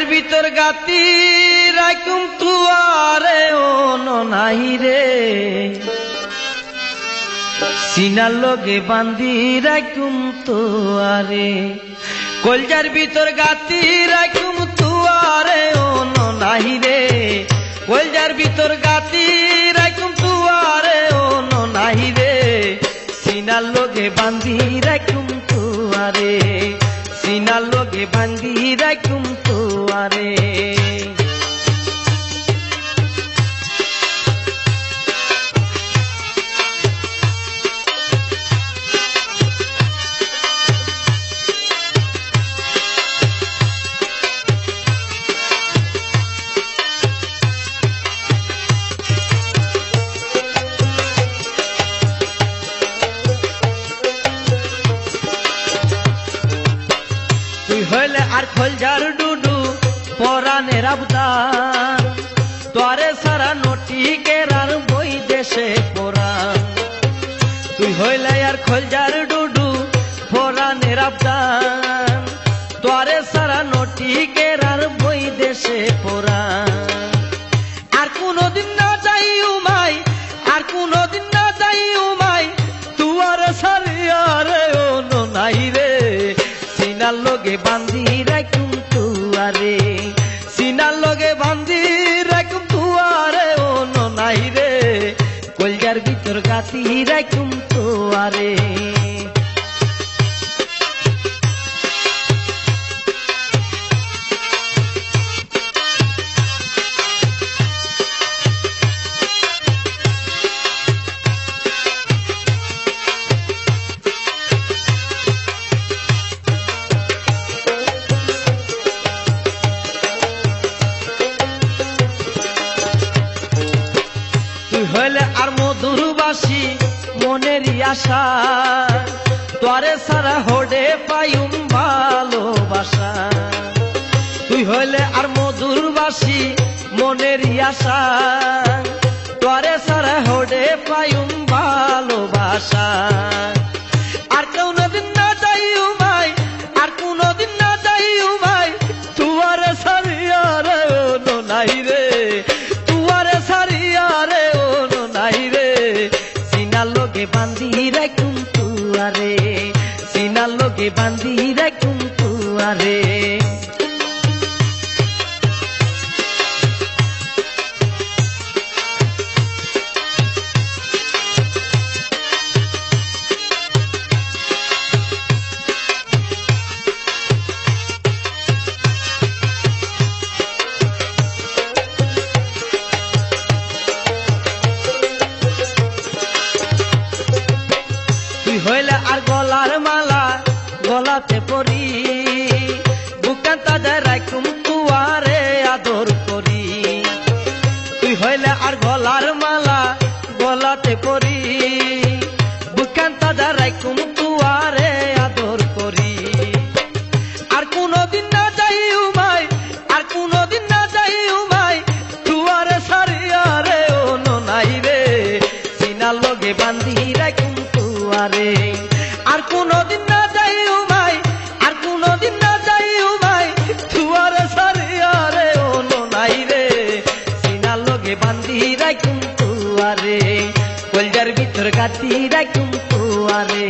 ভিতর গাতি রাখুম তুয়ারে ও নাই রে সিনার লগে বান্ধি রাখুম তুয়ারে কলজার ভিতর গাতি রাখুম তুয়ারে ও নাই রে কলজার ভিতর গাতি রাখুম তুয়ারে ও নাই রে সিনার লগে বান্ধি রাখুম তুয়ারে সিনার লগে বান্ধি রাখুম তুয়ারে তুই হইলে আর খোলজার ডুডু পরাণের আবদার তোরে সারা নটিকের আর বই দেশে পরাণ তুই হইলে আর খোলজার ডুডু পরাণের আবদার তোরে সারা নটিকের আর বই দেশে পরাণ আর কোনদিন না যাই উমাই আর কোনদিন না যাই উমাই তুয়ারে সারিয়ারে ও নাই রে সিনার লগে বান্ধি রাখুম তুয়ারে সিনার লগে বান্ধি রাখুম তুয়ারে ও নাই রে কলজার ভিতর গাতি রাখুম তুয়ারে হইলে আর মধুরবাসী মনেরই আশা তোরে সারা হোডে পাইম ভালোবাসা তুই হইলে আর মধুরবাসী মনেরই আশা তোরে সারা হোডে পাইম ভালোবাসা আর কোনদিন না যাই উমাই আর কোনদিন না যাই উমাই তুয়ারে সারিয়ারে ও নাই রে তুয়ারে সারিয়ারে সিনার লগে বান্ধি রাখুম তুয়ারে সিনার লগে বান্ধি রাখুম তুয়ারে হইলে আর গলার মালা গলাতে পরি বুকান তাদের রাখুম তুয়ারে আদর করি তুই হইলে আর গলার মালা গলাতে পরি বুকান তাদের রাখুম তুয়ারে আদর করি আর কোনদিন না যাই উমাই আর কোনদিন না যাই উমাই তুয়ারে সারিয়ারে ও নাই রে সিনার লগে বান্ধি রাখুম তুয়ারে আর কোনদিন না যাই উমাই আর কোনদিন না যাই উমাই তুয়ারে সারিয়ারে ও নাই রে সিনার লগে বান্ধি রাখুম তুয়ারে কলজার ভিতর গাতি রাখুম তুয়ারে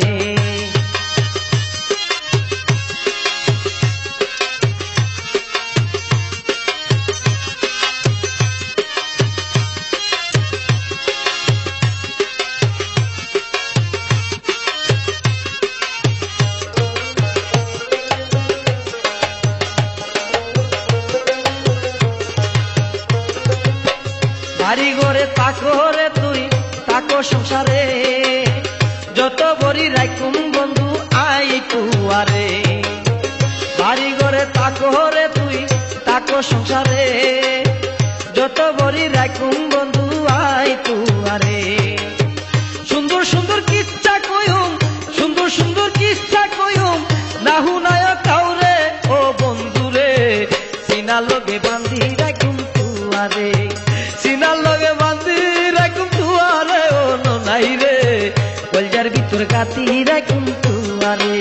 বাড়ি ঘরে তাকো রে তুই তাকো সংসারে যত বড়ি রাখুম বন্ধু আই তুয়ারে বাড়ি ঘরে তাকো রে তুই তাকো সংসারে যত বড়ি রাখুম বন্ধু আই তুয়ারে সুন্দর সুন্দর কিচ্ছা কইম সুন্দর সুন্দর কিচ্ছা কইম না হুনায় কাউরে ও বন্ধুরে সিনার লগে বান্ধি রাখুম তুয়ারে সিনার লগে বান্ধি রাখুম তুয়ারে ও নাই রে কলজার ভিতর গাতি রাখুম তুয়ারে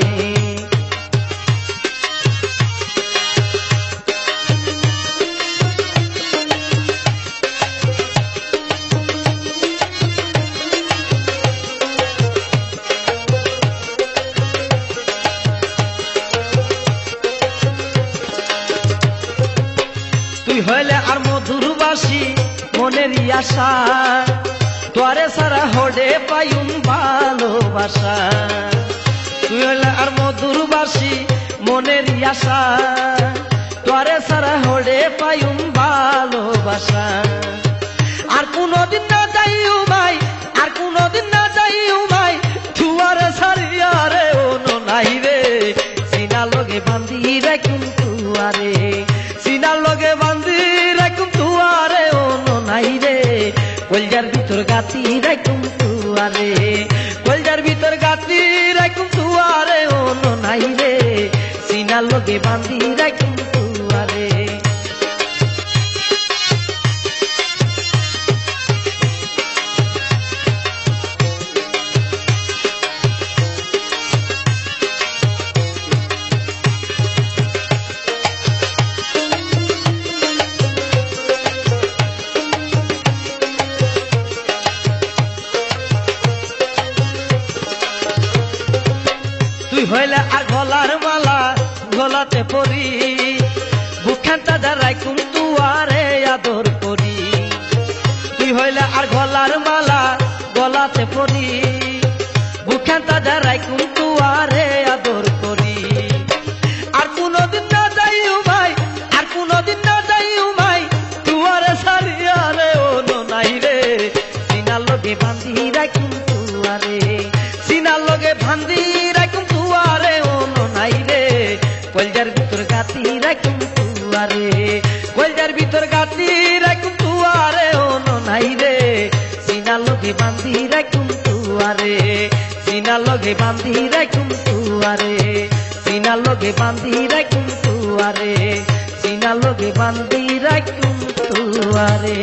মধুরবাসী মনেরই আশা তোরে সারা হডে পাইম ভালোবাসা তুই হইলে আর মধুরবাসী মনেরই আশা তোরে সারা হডে পাইম ভালোবাসা আর কোনদিন না যাইও ভাই আর কোনদিন না যাইও ভাই তুয়ারে সারিয়া রে ওনো নাই রে সিনা লগে বান্ধি রাখুম তুয়ারে সিনা লগে বান্ধি রাখুম তুয়ারে ওনো নাই রে কলজার ভিতর গাতি রাখুম তুয়ারে কলজার ভিতর গাতি রাখুম তুয়ারে ওনো নাই রে সিনা লগে বান্ধি রাখুম তুয়ারে তুই হইলে আর গলার মালা গলাতে পরি বুখানটা দাঁড়াই কুম তুয়ারে আদর করি তুই হইলে আর গলার মালা গলাতে পরি বুখানটা দাঁড়াই কুম তুয়ারে আদর করি আর কোনদিন না যাইও ভাই আর কোনদিন না যাইও ভাই তুয়ারে সারিয়া রে ওনো নাই রে সিনার লগে বান্ধি রাখুম তুয়ারে সিনার লগে বান্ধি রাখুম তুয়ারে ওনো নাই রে কলজার ভিতর গাতি রাখুম তুয়ারে কলজার ভিতর গাতি রাখুম তুয়ারে ওনো নাই রে সিনার লগে বান্ধি রাখুম তুয়ারে সিনার লগে বান্ধি রাখুম তুয়ারে সিনার লগে বান্ধি রাখুম তুয়ারে সিনার লগে বান্ধি রাখুম তুয়ারে